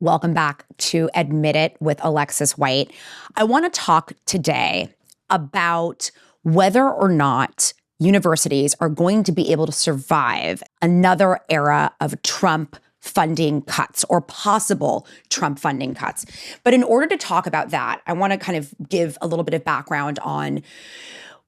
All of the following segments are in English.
Welcome back to Admit It with Alexis White. I want to talk today about whether or not universities are going to be able to survive another era of Trump funding cuts or possible Trump funding cuts. But in order to talk about that, I want to kind of give a little bit of background on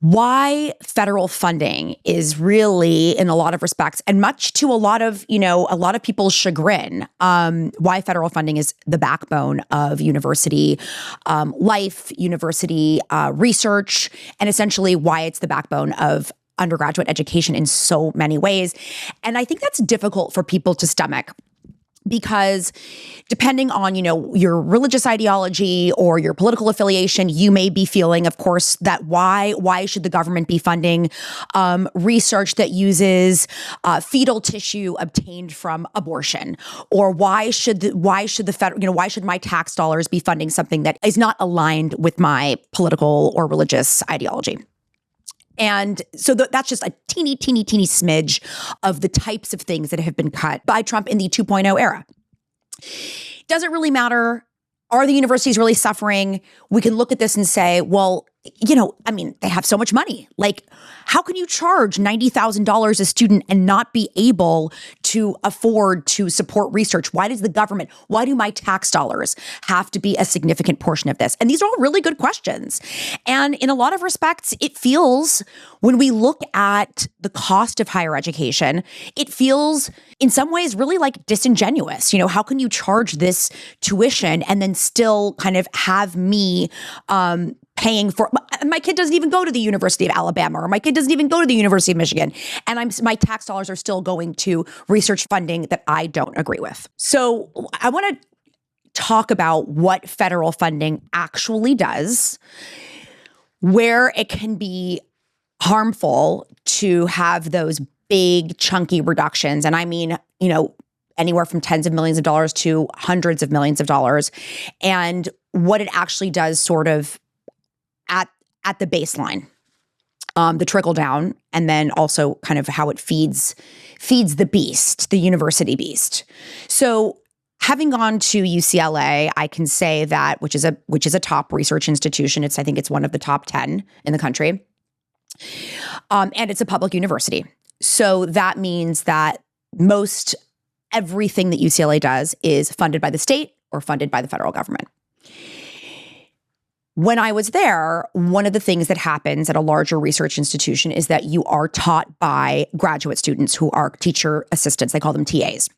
why federal funding is really, in a lot of respects, and much to a lot of people's chagrin, why federal funding is the backbone of university life, university research, and essentially why it's the backbone of undergraduate education in so many ways. And I think that's difficult for people to stomach, because depending on, your religious ideology or your political affiliation, you may be feeling, of course, that why should the government be funding research that uses fetal tissue obtained from abortion? Or why should the federal, why should my tax dollars be funding something that is not aligned with my political or religious ideology? And so that's just a teeny smidge of the types of things that have been cut by Trump in the 2.0 era. Does it really matter? Are the universities really suffering? We can look at this and say, well, they have so much money. Like, how can you charge $90,000 a student and not be able to afford to support research? Why do my tax dollars have to be a significant portion of this? And these are all really good questions. And in a lot of respects, it feels, when we look at the cost of higher education, it feels in some ways really like disingenuous. How can you charge this tuition and then still kind of have me paying for, my kid doesn't even go to the University of Alabama, or my kid doesn't even go to the University of Michigan, and my tax dollars are still going to research funding that I don't agree with. So I want to talk about what federal funding actually does, where it can be harmful to have those big chunky reductions. And I mean, anywhere from tens of millions of dollars to hundreds of millions of dollars, and what it actually does sort of at the baseline, the trickle down, and then also kind of how it feeds the beast, the university beast. So having gone to UCLA, I can say that, which is a top research institution. I think it's one of the top 10 in the country. And it's a public university. So that means that most everything that UCLA does is funded by the state or funded by the federal government. When I was there, one of the things that happens at a larger research institution is that you are taught by graduate students who are teacher assistants. They call them TAs.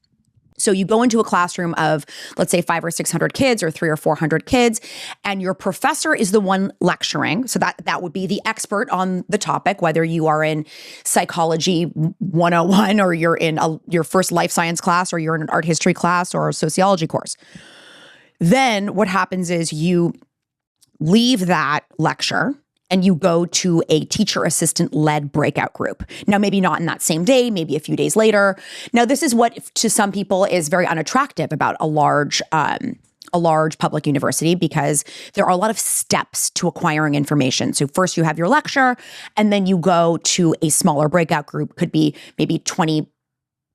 So you go into a classroom of, let's say, 500 or 600 kids or 300 or 400 kids, and your professor is the one lecturing. So that would be the expert on the topic, whether you are in psychology 101 or you're in your first life science class, or you're in an art history class or a sociology course. Then what happens is you leave that lecture and you go to a teacher assistant-led breakout group. Now, maybe not in that same day, maybe a few days later. Now, this is what to some people is very unattractive about a large public university, because there are a lot of steps to acquiring information. So first you have your lecture, and then you go to a smaller breakout group, could be maybe 20,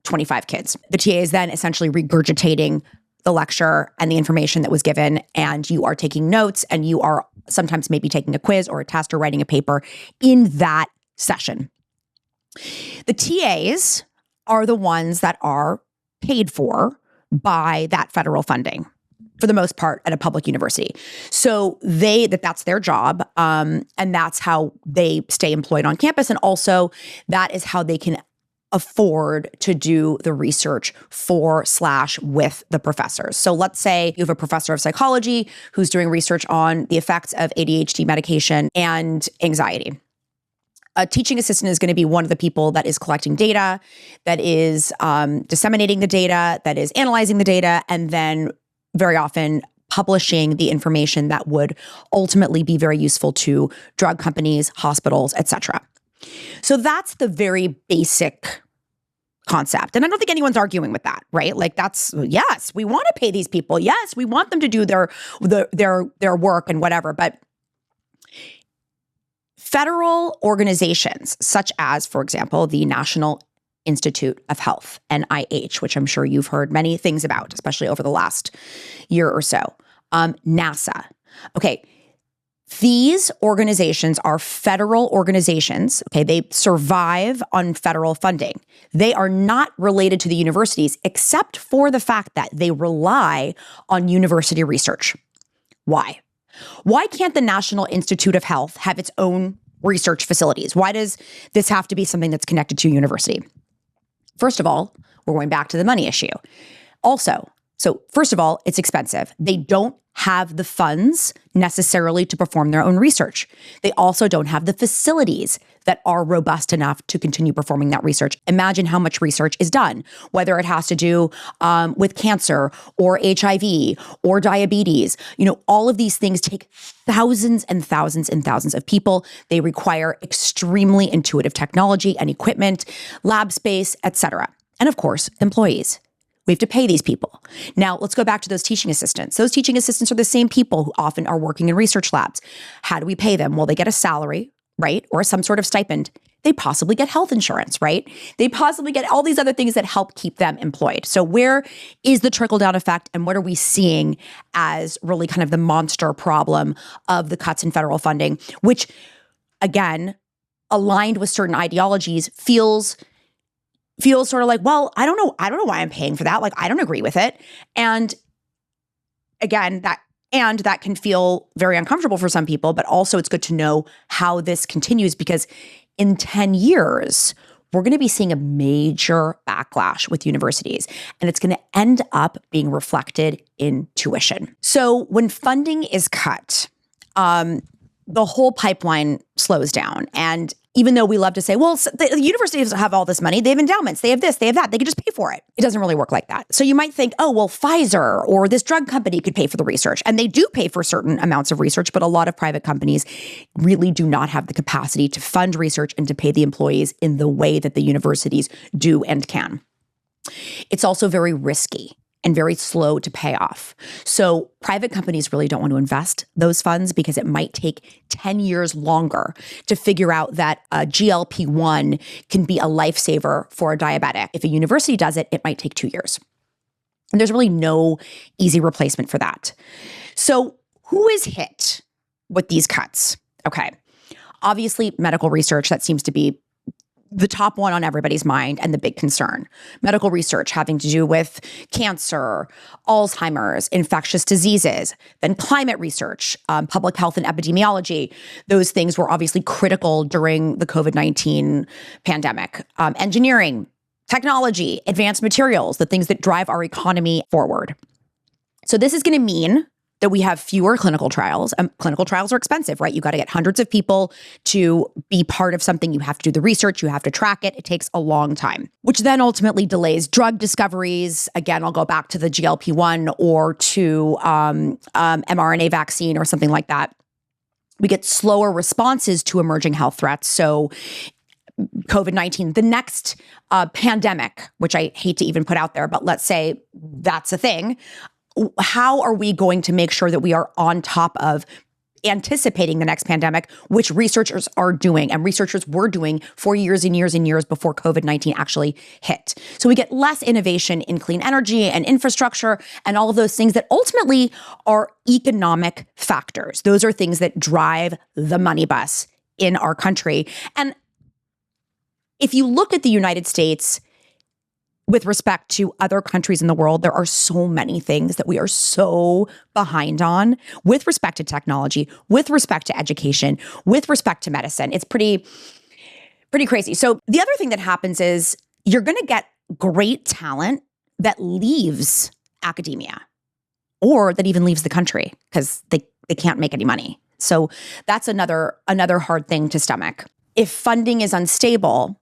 25 kids. The TA is then essentially regurgitating the lecture and the information that was given, and you are taking notes, and you are sometimes maybe taking a quiz or a test or writing a paper in that session. The TAs are the ones that are paid for by that federal funding, for the most part, at a public university. So that's their job, and that's how they stay employed on campus, and also that is how they can afford to do the research with the professors. So let's say you have a professor of psychology who's doing research on the effects of ADHD medication and anxiety. A teaching assistant is going to be one of the people that is collecting data, that is disseminating the data, that is analyzing the data, and then very often publishing the information that would ultimately be very useful to drug companies, hospitals, etc. So that's the very basic concept. And I don't think anyone's arguing with that, right? Like yes, we want to pay these people. Yes, we want them to do their work and whatever. But federal organizations, such as, for example, the National Institute of Health, NIH, which I'm sure you've heard many things about, especially over the last year or so. NASA. Okay. These organizations are federal organizations. Okay. They survive on federal funding. They are not related to the universities, except for the fact that they rely on university research. Why? Why can't the National Institute of Health have its own research facilities? Why does this have to be something that's connected to a university? First of all, we're going back to the money issue. Also, so first of all, it's expensive. They don't have the funds necessarily to perform their own research. They also don't have the facilities that are robust enough to continue performing that research. Imagine how much research is done, whether it has to do with cancer or HIV or diabetes. All of these things take thousands and thousands and thousands of people. They require extremely intuitive technology and equipment, lab space, etc. And of course, employees. We have to pay these people. Now, let's go back to those teaching assistants. Those teaching assistants are the same people who often are working in research labs. How do we pay them? Well, they get a salary, right? Or some sort of stipend. They possibly get health insurance, right? They possibly get all these other things that help keep them employed. So where is the trickle-down effect, and what are we seeing as really kind of the monster problem of the cuts in federal funding, which, again, aligned with certain ideologies, feels sort of like, well, I don't know why I'm paying for that. Like, I don't agree with it. And again, that can feel very uncomfortable for some people, but also it's good to know how this continues, because in 10 years, we're going to be seeing a major backlash with universities, and it's going to end up being reflected in tuition. So when funding is cut, the whole pipeline slows down. And even though we love to say, well, the universities have all this money, they have endowments, they have this, they have that, they can just pay for it. It doesn't really work like that. So you might think, oh, well, Pfizer or this drug company could pay for the research. And they do pay for certain amounts of research, but a lot of private companies really do not have the capacity to fund research and to pay the employees in the way that the universities do and can. It's also very risky and very slow to pay off. So private companies really don't want to invest those funds because it might take 10 years longer to figure out that a GLP-1 can be a lifesaver for a diabetic. If a university does it, it might take 2 years. And there's really no easy replacement for that. So who is hit with these cuts? Okay. Obviously, medical research, that seems to be the top one on everybody's mind and the big concern. Medical research having to do with cancer, Alzheimer's, infectious diseases, then climate research, public health and epidemiology. Those things were obviously critical during the COVID-19 pandemic. Engineering, technology, advanced materials, the things that drive our economy forward. So this is going to mean that we have fewer clinical trials. Clinical trials are expensive, right? You got to get hundreds of people to be part of something. You have to do the research. You have to track it. It takes a long time, which then ultimately delays drug discoveries. Again, I'll go back to the GLP-1 or to mRNA vaccine or something like that. We get slower responses to emerging health threats. So COVID-19, the next pandemic, which I hate to even put out there, but let's say that's a thing. How are we going to make sure that we are on top of anticipating the next pandemic, which researchers are doing and researchers were doing for years and years and years before COVID-19 actually hit? So we get less innovation in clean energy and infrastructure and all of those things that ultimately are economic factors. Those are things that drive the money bus in our country. And if you look at the United States, with respect to other countries in the world, there are so many things that we are so behind on with respect to technology, with respect to education, with respect to medicine. It's pretty crazy. So the other thing that happens is you're going to get great talent that leaves academia or that even leaves the country because they can't make any money. So that's another hard thing to stomach. If funding is unstable,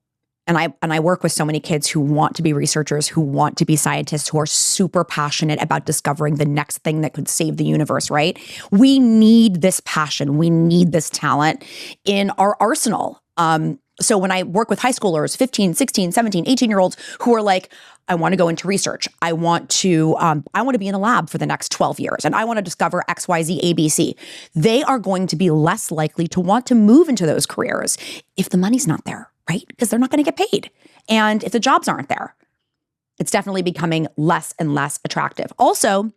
and I work with so many kids who want to be researchers, who want to be scientists, who are super passionate about discovering the next thing that could save the universe, right? We need this passion. We need this talent in our arsenal. So when I work with high schoolers, 15, 16, 17, 18-year-olds who are like, I want to go into research. I want to be in a lab for the next 12 years, and I want to discover X, Y, Z, A, B, C. They are going to be less likely to want to move into those careers if the money's not there, right? Because they're not going to get paid. And if the jobs aren't there, it's definitely becoming less and less attractive. Also,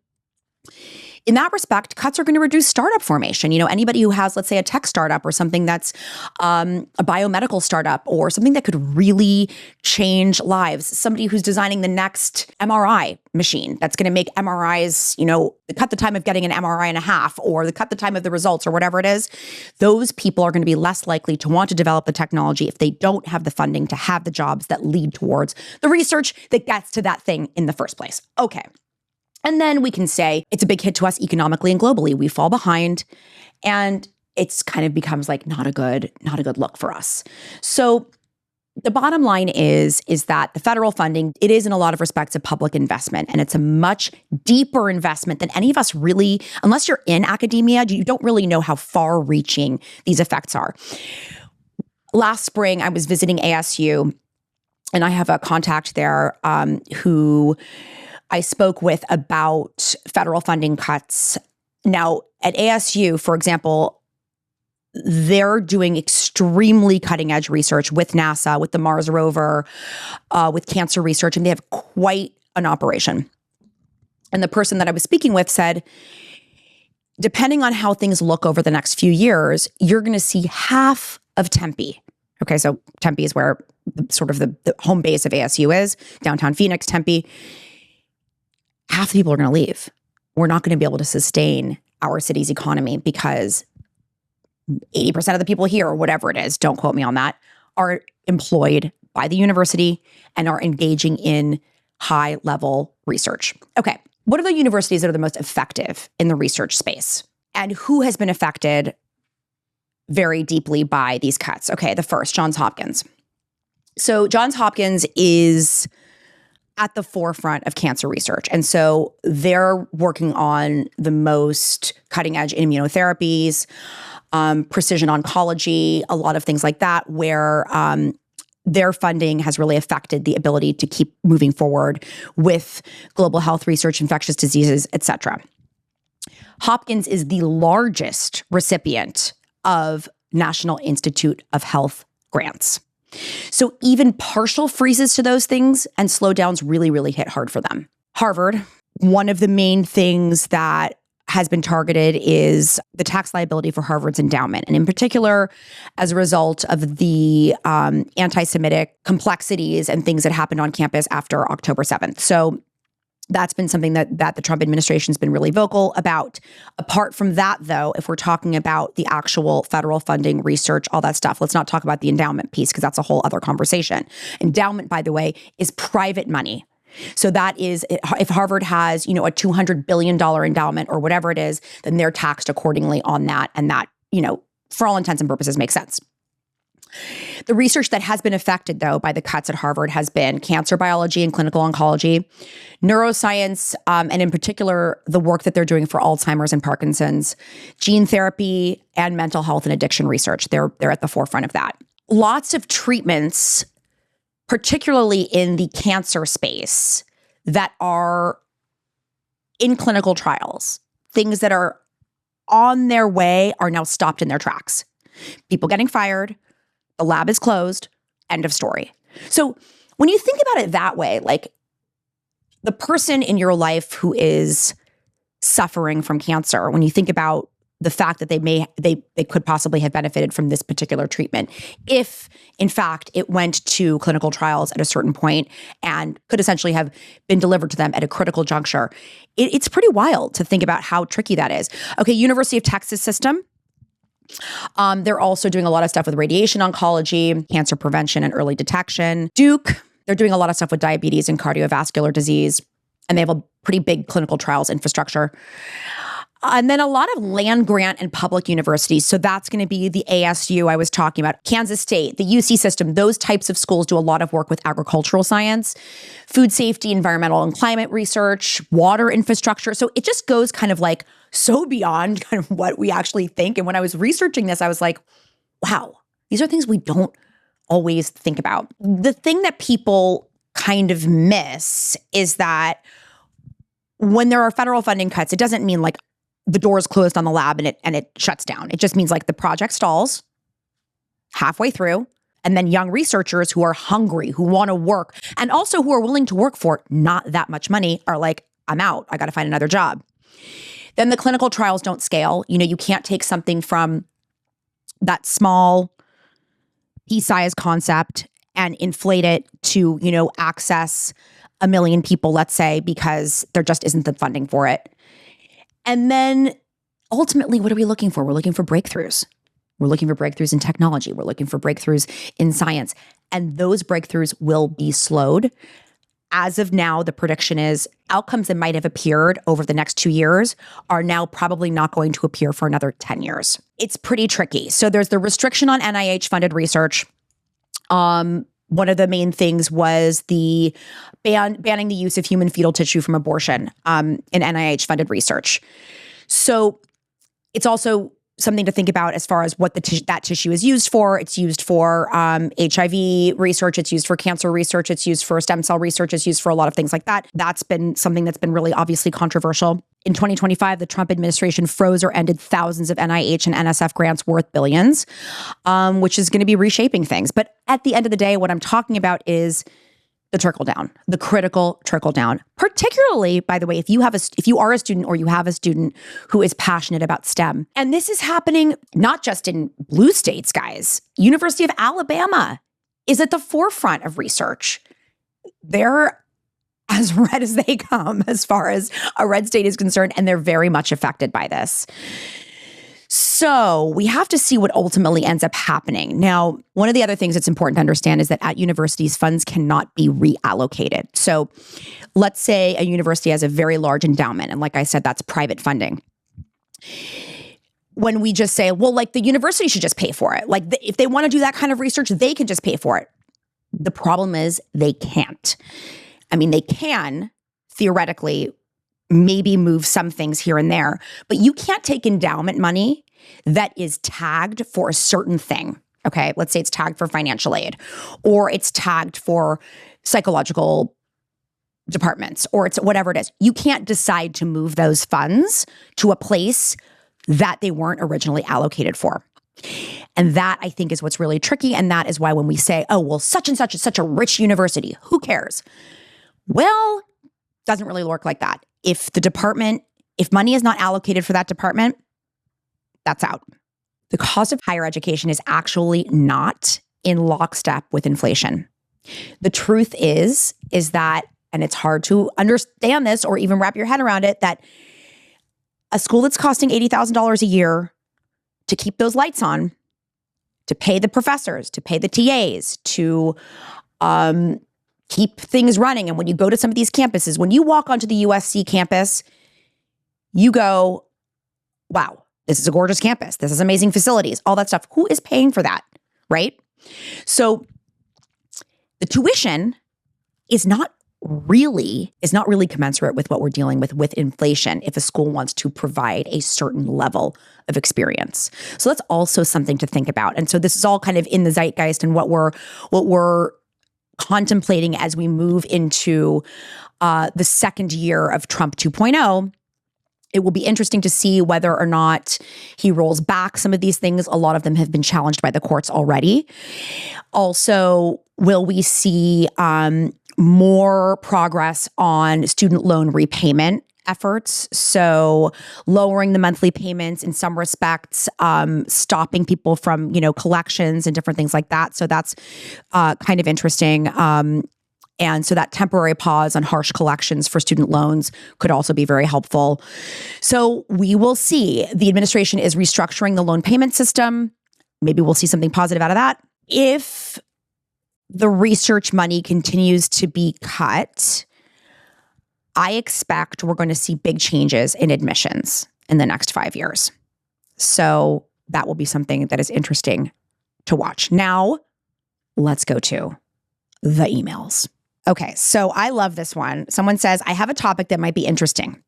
in that respect, cuts are going to reduce startup formation. Anybody who has, let's say, a tech startup or something that's a biomedical startup or something that could really change lives, somebody who's designing the next MRI machine that's going to make MRIs, cut the time of getting an MRI in half or cut the time of the results or whatever it is, those people are going to be less likely to want to develop the technology if they don't have the funding to have the jobs that lead towards the research that gets to that thing in the first place. Okay. And then we can say it's a big hit to us economically and globally. We fall behind and it's kind of becomes like not a good look for us. So the bottom line is that the federal funding, it is in a lot of respects a public investment, and it's a much deeper investment than any of us really, unless you're in academia, you don't really know how far reaching these effects are. Last spring, I was visiting ASU and I have a contact there who I spoke with about federal funding cuts. Now, at ASU, for example, they're doing extremely cutting edge research with NASA, with the Mars rover, with cancer research, and they have quite an operation. And the person that I was speaking with said, depending on how things look over the next few years, you're going to see half of Tempe. Okay, so Tempe is where the home base of ASU is, downtown Phoenix, Tempe. Half the people are going to leave. We're not going to be able to sustain our city's economy because 80% of the people here, or whatever it is, don't quote me on that, are employed by the university and are engaging in high-level research. Okay, what are the universities that are the most effective in the research space? And who has been affected very deeply by these cuts? Okay, the first, Johns Hopkins. So Johns Hopkins is at the forefront of cancer research. And so they're working on the most cutting edge immunotherapies, precision oncology, a lot of things like that, where their funding has really affected the ability to keep moving forward with global health research, infectious diseases, et cetera. Hopkins is the largest recipient of National Institute of Health grants. So even partial freezes to those things and slowdowns really, really hit hard for them. Harvard, one of the main things that has been targeted is the tax liability for Harvard's endowment. And in particular, as a result of the anti-Semitic complexities and things that happened on campus after October 7th. So that's been something that the Trump administration's been really vocal about. Apart from that, though, if we're talking about the actual federal funding, research, all that stuff, let's not talk about the endowment piece because that's a whole other conversation. Endowment, by the way, is private money. So that is, if Harvard has, a $200 billion endowment or whatever it is, then they're taxed accordingly on that. And that, for all intents and purposes, makes sense. The research that has been affected, though, by the cuts at Harvard has been cancer biology and clinical oncology, neuroscience, and in particular, the work that they're doing for Alzheimer's and Parkinson's, gene therapy, and mental health and addiction research. They're at the forefront of that. Lots of treatments, particularly in the cancer space, that are in clinical trials, things that are on their way are now stopped in their tracks. People getting fired, the lab is closed, end of story. So when you think about it that way, like the person in your life who is suffering from cancer, when you think about the fact that they could possibly have benefited from this particular treatment, if in fact it went to clinical trials at a certain point and could essentially have been delivered to them at a critical juncture, it's pretty wild to think about how tricky that is. Okay, University of Texas system. They're also doing a lot of stuff with radiation oncology, cancer prevention and early detection. Duke, they're doing a lot of stuff with diabetes and cardiovascular disease, and they have a pretty big clinical trials infrastructure. And then a lot of land grant and public universities. So that's going to be the ASU I was talking about, Kansas State, the UC system. Those types of schools do a lot of work with agricultural science, food safety, environmental and climate research, water infrastructure. So it just goes kind of like so beyond kind of what we actually think. And when I was researching this, I was like, wow, these are things we don't always think about. The thing that people kind of miss is that when there are federal funding cuts, it doesn't mean like the door is closed on the lab and it shuts down. It just means like the project stalls halfway through And then young researchers who are hungry, who want to work, and also who are willing to work for not that much money are like, I'm out. I got to find another job. Then the clinical trials don't scale. You can't take something from that small pea-sized concept and inflate it to, access 1 million people, let's say, because there just isn't the funding for it. And then ultimately, what are we looking for? We're looking for breakthroughs. We're looking for breakthroughs in technology. We're looking for breakthroughs in science. And those breakthroughs will be slowed. As of now, the prediction is outcomes that might have appeared over the next 2 years are now probably not going to appear for another 10 years. It's pretty tricky. So there's the restriction on NIH-funded research. One of the main things was the banning the use of human fetal tissue from abortion in NIH-funded research. So it's also something to think about as far as what that tissue is used for. It's used for HIV research. It's used for cancer research. It's used for stem cell research. It's used for a lot of things like that. That's been something that's been really obviously controversial. In 2025, the Trump administration froze or ended thousands of NIH and NSF grants worth billions, which is going to be reshaping things. But at the end of the day, what I'm talking about is the trickle down, the critical trickle down. Particularly, by the way, if you are a student or you have a student who is passionate about STEM. And this is happening not just in blue states, guys. University of Alabama is at the forefront of research. They're as red as they come as far as a red state is concerned, and they're very much affected by this. So we have to see what ultimately ends up happening. Now, one of the other things that's important to understand is that at universities, funds cannot be reallocated. So let's say a university has a very large endowment. And like I said, that's private funding. When we just say, well, like the university should just pay for it. Like if they want to do that kind of research, they can just pay for it. The problem is they can't. I mean, they can theoretically maybe move some things here and there, but you can't take endowment money that is tagged for a certain thing. Okay, let's say it's tagged for financial aid, or it's tagged for psychological departments, or it's whatever it is. You can't decide to move those funds to a place that they weren't originally allocated for. And that, I think, is what's really tricky. And that is why when we say, oh, well, such and such is such a rich university, who cares? Well, it doesn't really work like that. If money is not allocated for that department, that's out. The cost of higher education is actually not in lockstep with inflation. The truth is that, and it's hard to understand this or even wrap your head around it, that a school that's costing $80,000 a year to keep those lights on, to pay the professors, to pay the TAs, to keep things running. And when you go to some of these campuses, when you walk onto the USC campus, you go, wow, this is a gorgeous campus. This is amazing facilities, all that stuff. Who is paying for that, right? So the tuition is not really commensurate with what we're dealing with inflation if a school wants to provide a certain level of experience. So that's also something to think about. And so this is all kind of in the zeitgeist and what we're contemplating as we move into the second year of Trump 2.0. It will be interesting to see whether or not he rolls back some of these things. A lot of them have been challenged by the courts already. Also, will we see more progress on student loan repayment efforts? So lowering the monthly payments in some respects, stopping people from, collections and different things like that. So that's kind of interesting. And so that temporary pause on harsh collections for student loans could also be very helpful. So we will see. The administration is restructuring the loan payment system. Maybe we'll see something positive out of that. If the research money continues to be cut, I expect we're going to see big changes in admissions in the next 5 years. So that will be something that is interesting to watch. Now, let's go to the emails. Okay, so I love this one. Someone says, I have a topic that might be interesting.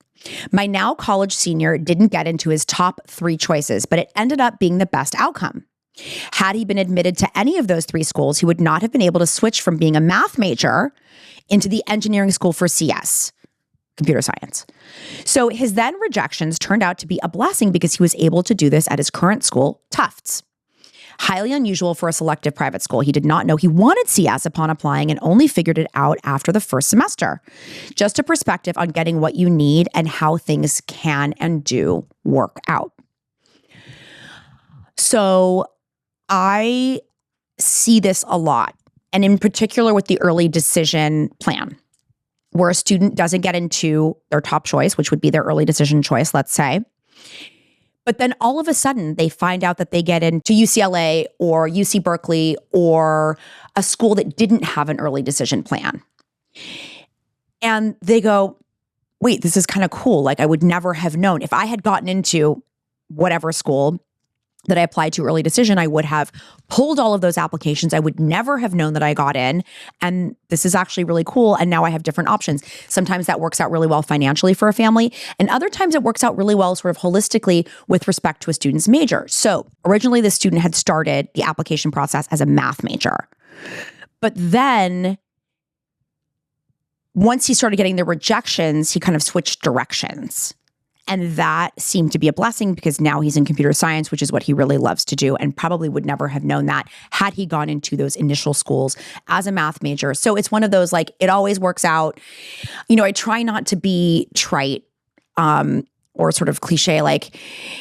My now college senior didn't get into his top 3 choices, but it ended up being the best outcome. Had he been admitted to any of those 3 schools, he would not have been able to switch from being a math major into the engineering school for CS, computer science. So his then rejections turned out to be a blessing because he was able to do this at his current school, Tufts. Highly unusual for a selective private school. He did not know he wanted CS upon applying and only figured it out after the first semester. Just a perspective on getting what you need and how things can and do work out. So I see this a lot, and in particular with the early decision plan, where a student doesn't get into their top choice, which would be their early decision choice, let's say. But then all of a sudden they find out that they get into UCLA or UC Berkeley or a school that didn't have an early decision plan. And they go, wait, this is kind of cool. Like, I would never have known. If I had gotten into whatever school that I applied to early decision, I would have pulled all of those applications. I would never have known that I got in. And this is actually really cool. And now I have different options. Sometimes that works out really well financially for a family. And other times it works out really well sort of holistically with respect to a student's major. So originally the student had started the application process as a math major. But then once he started getting the rejections, he kind of switched directions. And that seemed to be a blessing because now he's in computer science, which is what he really loves to do, and probably would never have known that had he gone into those initial schools as a math major. So it's one of those, like, it always works out. You know, I try not to be trite or sort of cliche, like,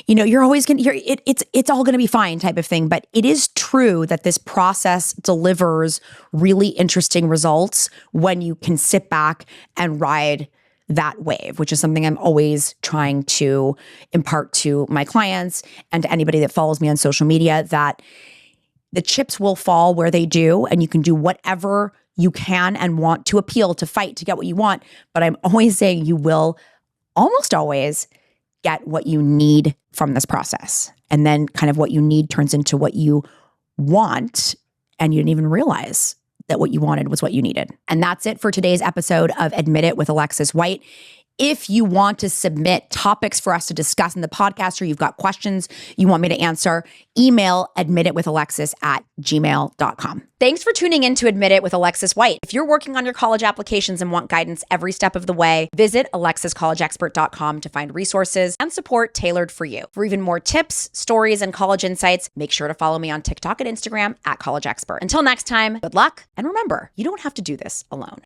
you know, you're always going to, it's all going to be fine type of thing. But it is true that this process delivers really interesting results when you can sit back and ride that wave, which is something I'm always trying to impart to my clients and to anybody that follows me on social media, that the chips will fall where they do, and you can do whatever you can and want to appeal, to fight, to get what you want. But I'm always saying you will almost always get what you need from this process. And then kind of what you need turns into what you want, and you didn't even realize that what you wanted was what you needed. And that's it for today's episode of Admit It with Alexis White. If you want to submit topics for us to discuss in the podcast, or you've got questions you want me to answer, email admititwithalexis@gmail.com. Thanks for tuning in to Admit It with Alexis White. If you're working on your college applications and want guidance every step of the way, visit alexiscollegeexpert.com to find resources and support tailored for you. For even more tips, stories, and college insights, make sure to follow me on TikTok and Instagram @collegeexpert. Until next time, good luck, and remember, you don't have to do this alone.